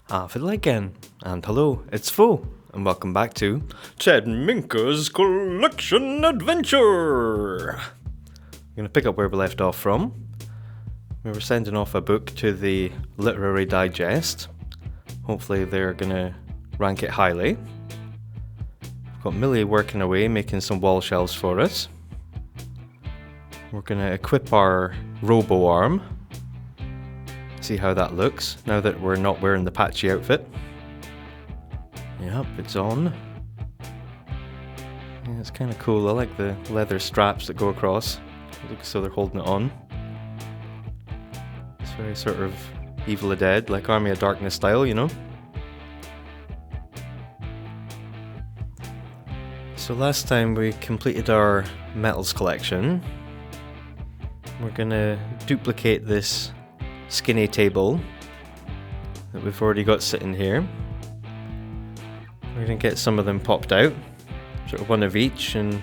Half again, and hello, it's Fo, and welcome back to Ted Minka's Collection Adventure! I'm going to pick up where we left off from. We were sending off a book to the Literary Digest. Hopefully they're going to rank it highly. We've got Millie working away, making some wall shelves for us. We're going to equip our Robo arm. See how that looks now that we're not wearing the patchy outfit. Yep, it's on. Yeah, it's kind of cool. I like the leather straps that go across. It looks so they're holding it on. It's very sort of Evil Dead, like Army of Darkness style, you know. So last time we completed our metals collection. We're gonna duplicate this skinny table that we've already got sitting here. We're going to get some of them popped out, sort of one of each, and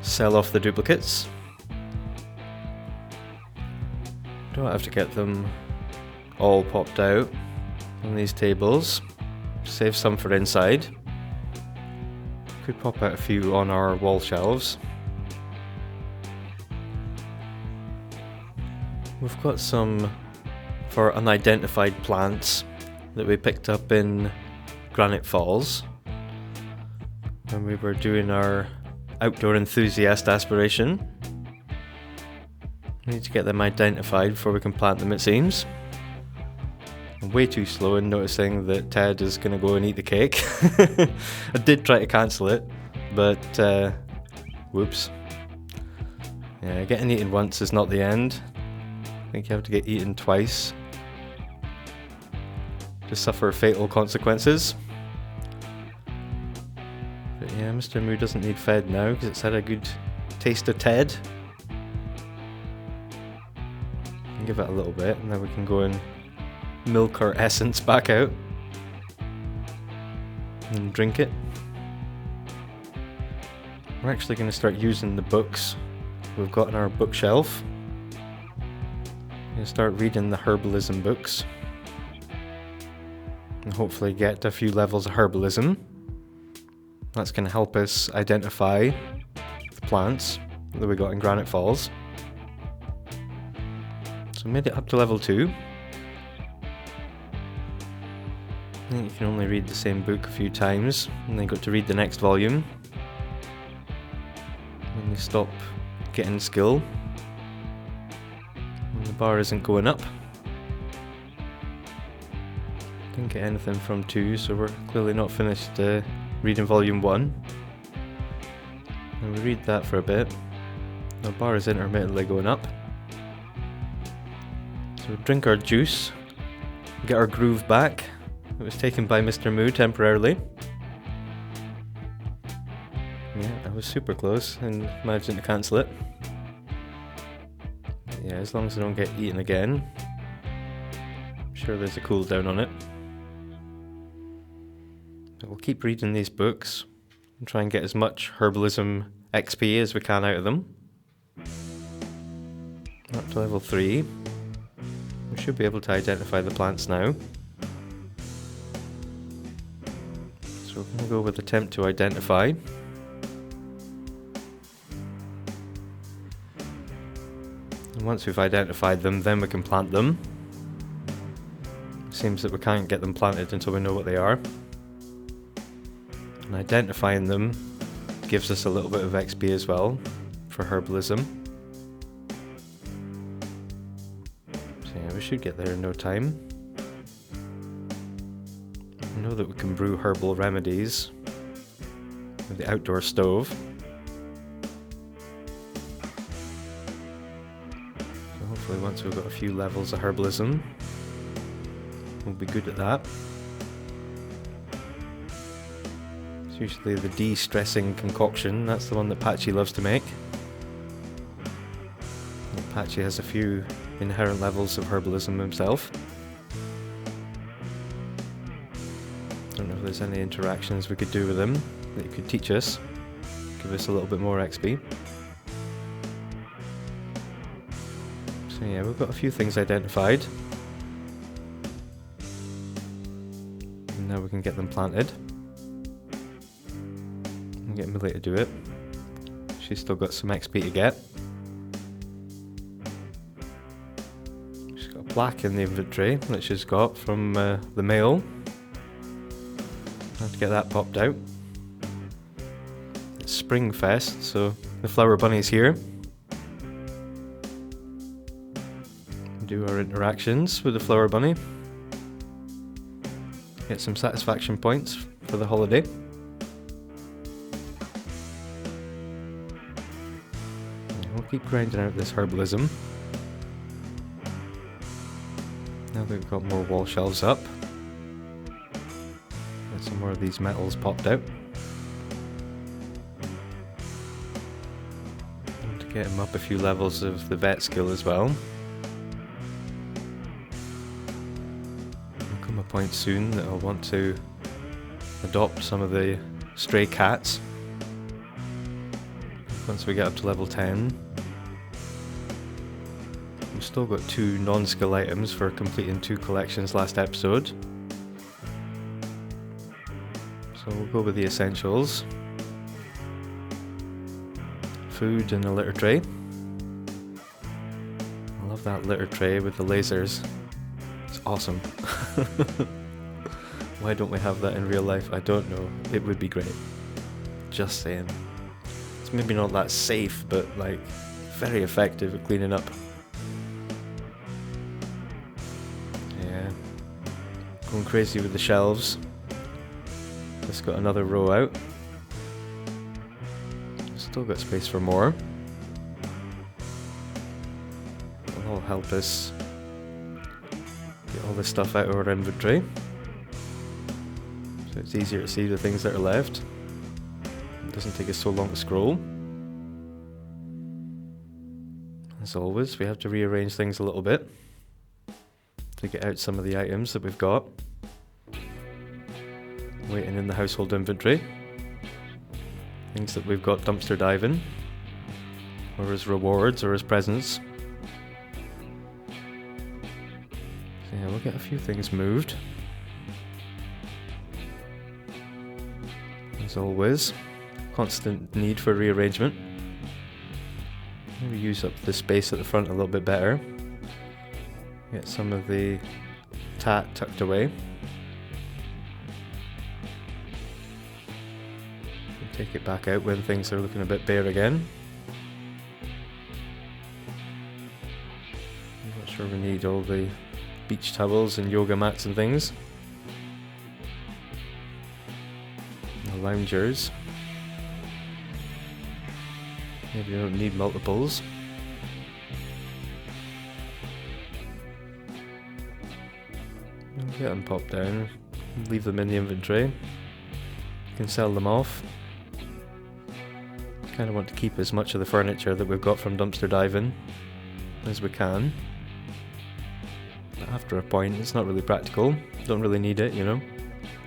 sell off the duplicates. Don't have to get them all popped out on these tables. Save some for inside. Could pop out a few on our wall shelves. We've got some for unidentified plants that we picked up in Granite Falls when we were doing our outdoor enthusiast aspiration. We need to get them identified before we can plant them, it seems. I'm way too slow in noticing that Ted is going to go and eat the cake. I did try to cancel it, but whoops. Yeah, getting eaten once is not the end. I think you have to get eaten twice to suffer fatal consequences. But yeah, Mr. Moo doesn't need fed now because it's had a good taste of Ted. Can give it a little bit and then we can go and milk our essence back out and drink it. We're actually going to start using the books we've got on our bookshelf. I'm going to start reading the Herbalism books. And hopefully get a few levels of Herbalism. That's going to help us identify the plants that we got in Granite Falls. So made it up to level 2. I think you can only read the same book a few times and then got to read the next volume. When you stop getting skill. And the bar isn't going up. Didn't get anything from 2, so we're clearly not finished reading volume 1. And we read that for a bit. The bar is intermittently going up. So drink our juice, get our groove back. It was taken by Mr. Moo temporarily. Yeah, I was super close and managed to cancel it. But yeah, as long as I don't get eaten again. I'm sure there's a cooldown on it. We'll keep reading these books and try and get as much Herbalism XP as we can out of them. Up to level 3. We should be able to identify the plants now. So we're going to go with attempt to identify. And once we've identified them, then we can plant them. It seems that we can't get them planted until we know what they are. And identifying them gives us a little bit of XP as well for Herbalism. So yeah, we should get there in no time. I know that we can brew herbal remedies with the outdoor stove. So hopefully once we've got a few levels of Herbalism, we'll be good at that. Usually the de-stressing concoction, that's the one that Patchy loves to make. And Patchy has a few inherent levels of Herbalism himself. Don't know if there's any interactions we could do with him that he could teach us, give us a little bit more XP. So yeah, we've got a few things identified. Now we can get them planted. And get Millie to do it. She's still got some XP to get. She's got a plaque in the inventory that she's got from the mail. I have to get that popped out. It's Springfest, so the flower bunny's here. Do our interactions with the flower bunny. Get some satisfaction points for the holiday. We'll keep grinding out this herbalism. Now that we've got more wall shelves up. Get some more of these metals popped out. And to get him up a few levels of the vet skill as well. There'll come a point soon that I'll want to adopt some of the stray cats. Once we get up to level 10. We've still got 2 non-skill items for completing 2 collections last episode. So we'll go with the essentials. Food and a litter tray. I love that litter tray with the lasers. It's awesome. Why don't we have that in real life? I don't know. It would be great. Just saying. It's maybe not that safe, but like very effective at cleaning up. Yeah. Going crazy with the shelves. Just got another row out. Still got space for more. It'll all help us get all this stuff out of our inventory. So it's easier to see the things that are left. It doesn't take us so long to scroll. As always, we have to rearrange things a little bit to get out some of the items that we've got waiting in the household inventory. Things that we've got dumpster diving, or as rewards, or as presents. So yeah, we'll get a few things moved. As always, constant need for rearrangement. Maybe use up the space at the front a little bit better. Get some of the tat tucked away. Take it back out when things are looking a bit bare again. I'm not sure we need all the beach towels and yoga mats and things. The loungers. Maybe we don't need multiples. We'll get them popped down. Leave them in the inventory. You can sell them off. Kind of want to keep as much of the furniture that we've got from dumpster diving as we can. But after a point, it's not really practical. Don't really need it, you know.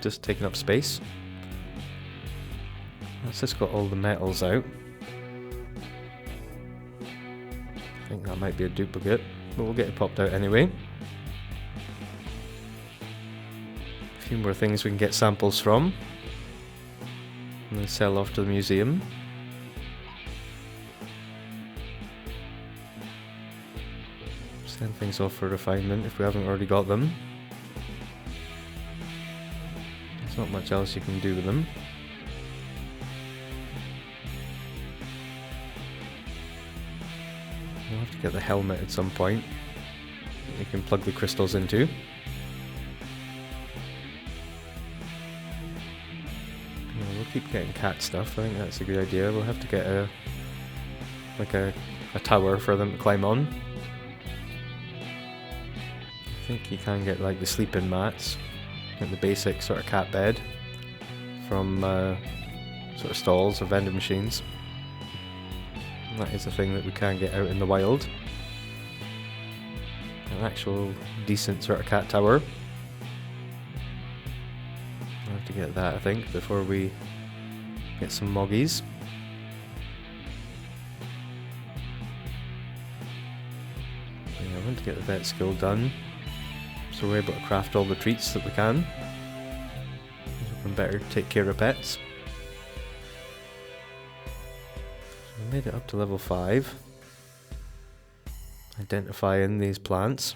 Just taking up space. Let's just got all the metals out. I think that might be a duplicate, but we'll get it popped out anyway. A few more things we can get samples from. And then sell off to the museum. Send things off for refinement if we haven't already got them. There's not much else you can do with them. We'll have to get the helmet at some point that you can plug the crystals into. We'll keep getting cat stuff. I think that's a good idea. We'll have to get a tower for them to climb on. I think you can get like the sleeping mats, like the basic sort of cat bed from sort of stalls or vending machines. And that is a thing that we can get out in the wild. An actual decent sort of cat tower. I'll have to get that, I think, before we get some moggies. Yeah, I want to get the vet skill done, so we're able to craft all the treats that we can. and better take care of pets. So we made it up to level 5. Identifying these plants.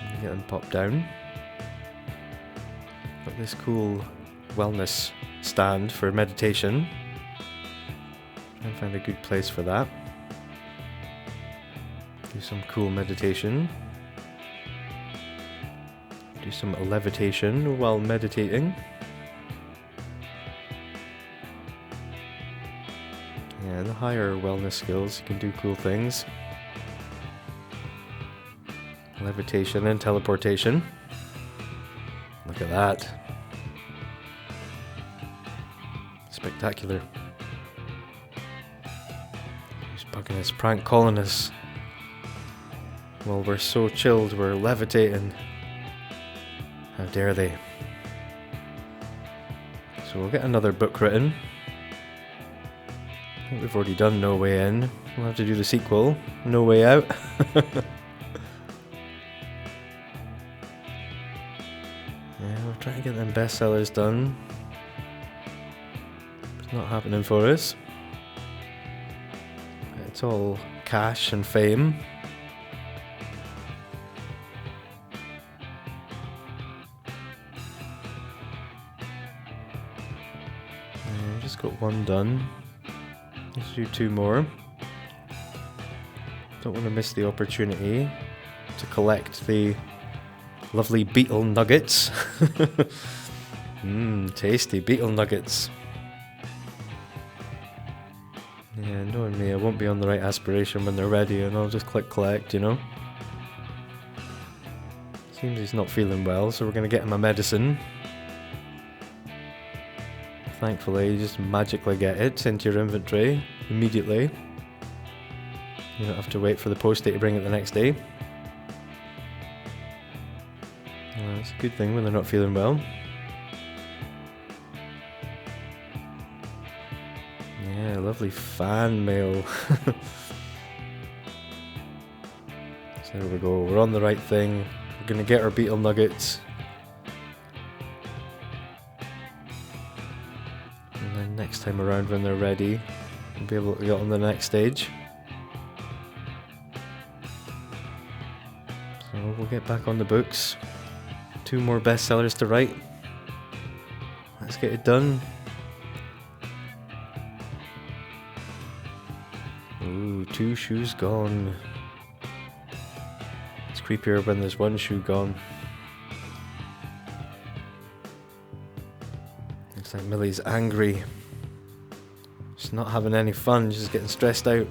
And get them popped down. Got this cool wellness stand for meditation. Try and find a good place for that. Do some cool meditation. Do some levitation while meditating. Yeah, the higher wellness skills, you can do cool things. Levitation and teleportation. Look at that. Spectacular. He's bugging us, prank calling us. Well, we're so chilled, we're levitating. How dare they? So we'll get another book written. I think we've already done No Way In. We'll have to do the sequel, No Way Out. Yeah, we'll try to get them bestsellers done. It's not happening for us. It's all cash and fame. Yeah, just got one done. Let's do 2 more. Don't want to miss the opportunity to collect the lovely beetle nuggets. Tasty beetle nuggets. Yeah, knowing me, I won't be on the right aspiration when they're ready, and I'll just click collect, you know. Seems he's not feeling well, so we're going to get him a medicine. Thankfully, you just magically get it into your inventory immediately. You don't have to wait for the post day to bring it the next day. Well, that's a good thing when they're not feeling well. Yeah, lovely fan mail. So there we go, we're on the right thing. We're going to get our beetle nuggets. And then next time around when they're ready, we'll be able to get on the next stage. So we'll get back on the books. 2 more bestsellers to write. Let's get it done. Ooh, 2 shoes gone. It's creepier when there's 1 shoe gone. Looks like Millie's angry. She's not having any fun, she's getting stressed out.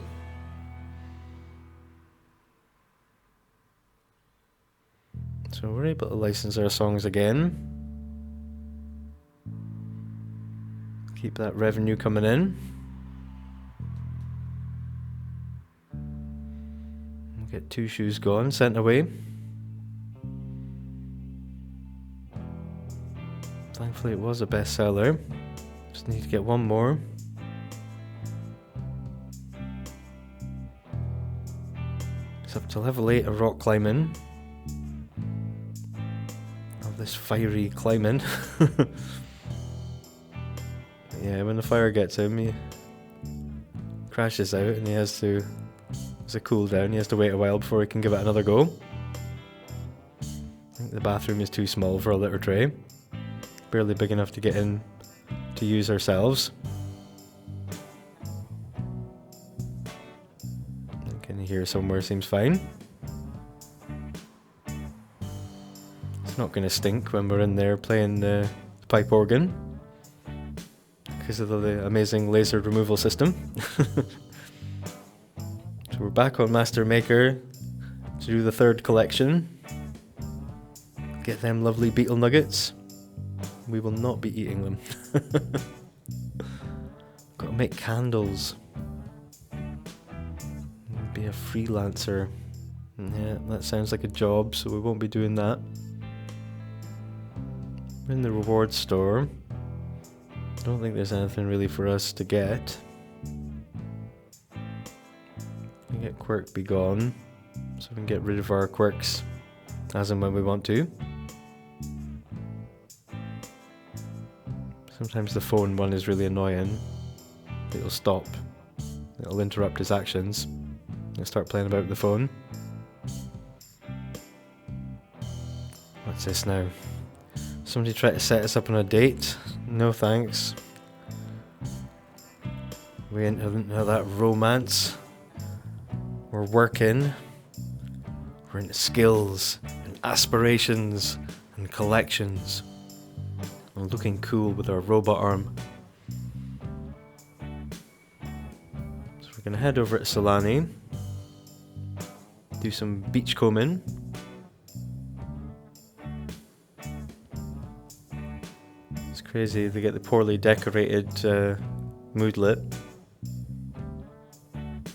So we're able to license our songs again. Keep that revenue coming in. We'll get 2 shoes gone, sent away. Thankfully it was a bestseller. Just need to get 1 more. It's up to level 8 of rock climbing. This fiery climbing. Yeah, when the fire gets him, he crashes out and he has to, it's a cool down, he has to wait a while before he can give it another go. I think the bathroom is too small for a litter tray. Barely big enough to get in to use ourselves. Can you hear somewhere seems fine. It's not going to stink when we're in there playing the pipe organ because of the amazing laser removal system. So we're back on Master Maker to do the 3rd collection. Get them lovely beetle nuggets. We will not be eating them. Got to make candles. Be a freelancer. Yeah, that sounds like a job, so we won't be doing that. In the rewards store, I don't think there's anything really for us to get. We get Quirk-B-Gone, so we can get rid of our quirks as and when we want to. Sometimes the phone one is really annoying. It'll stop. It'll interrupt his actions. He'll start playing about with the phone. What's this now? Somebody tried to set us up on a date. No thanks. We ain't into that romance. We're working. We're into skills and aspirations and collections. We're looking cool with our robot arm. So we're gonna head over to Solani. Do some beachcombing. It's crazy, they get the poorly decorated moodlet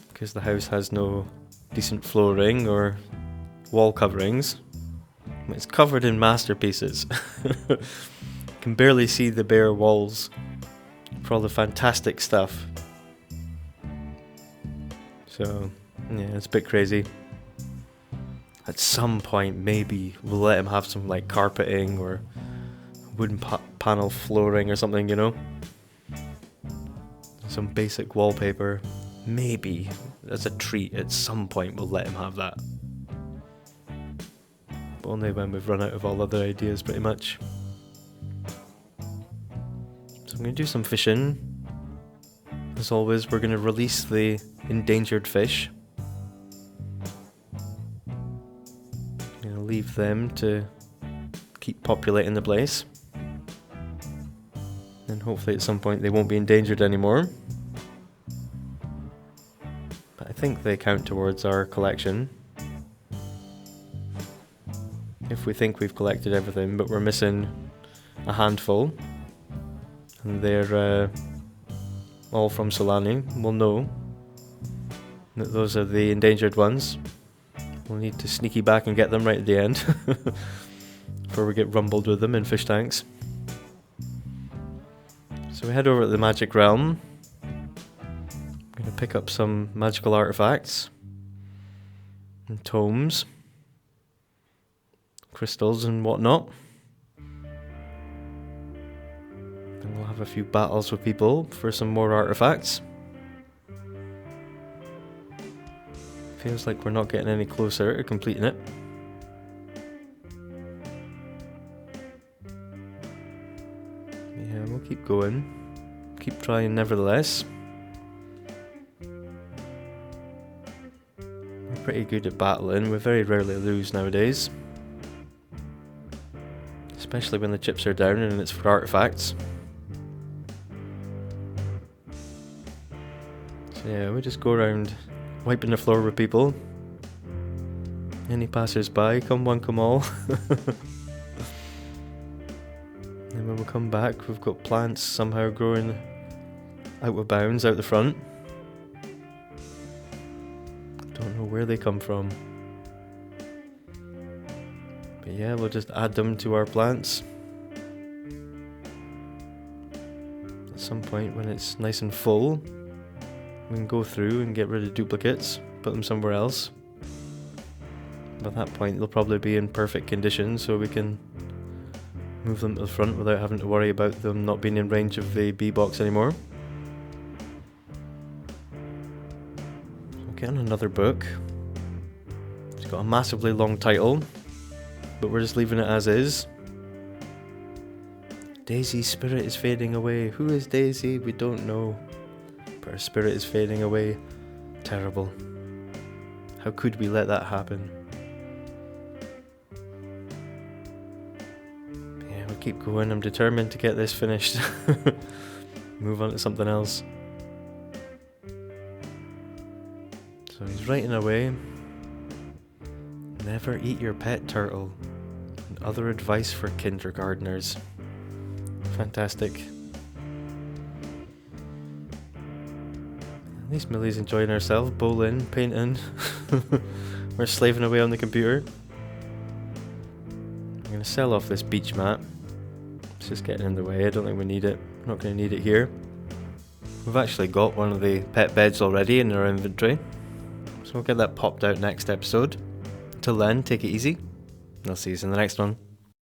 because the house has no decent flooring or wall coverings. It's covered in masterpieces. Can barely see the bare walls for all the fantastic stuff. So, yeah, it's a bit crazy. At some point, maybe we'll let him have some like carpeting or wooden panel flooring or something, you know? Some basic wallpaper. Maybe, as a treat, at some point we'll let him have that. But only when we've run out of all other ideas, pretty much. So I'm going to do some fishing. As always, we're going to release the endangered fish. I'm going to leave them to keep populating the place. And hopefully at some point they won't be endangered anymore. But I think they count towards our collection. If we think we've collected everything, but we're missing a handful, and they're all from Solani, we'll know that those are the endangered ones. We'll need to sneaky back and get them right at the end before we get rumbled with them in fish tanks. So we head over to the magic realm. I'm going to pick up some magical artifacts and tomes, crystals and whatnot. Then we'll have a few battles with people for some more artifacts. Feels like we're not getting any closer to completing it. Yeah, we'll keep going. Keep trying nevertheless. We're pretty good at battling. We very rarely lose nowadays. Especially when the chips are down and it's for artifacts. So yeah, we just go around wiping the floor with people. Any passers-by, come one, come all. And when we come back, we've got plants somehow growing out of bounds out the front. Don't know where they come from. But yeah, we'll just add them to our plants. At some point when it's nice and full, we can go through and get rid of duplicates, put them somewhere else. By that point they'll probably be in perfect condition, so we can move them to the front without having to worry about them not being in range of the bee box anymore. Getting another book. It's got a massively long title, but we're just leaving it as is. Daisy's spirit is fading away. Who is Daisy? We don't know. But her spirit is fading away. Terrible. How could we let that happen? Yeah, we'll keep going. I'm determined to get this finished. Move on to something else. So he's writing away. Never eat your pet turtle. And other advice for kindergartners. Fantastic. At least Millie's enjoying herself, bowling, painting. We're slaving away on the computer. I'm going to sell off this beach mat. It's just getting in the way. I don't think we need it. I'm not going to need it here. We've actually got one of the pet beds already in our inventory. So we'll get that popped out next episode. Till then, take it easy. And I'll see you in the next one.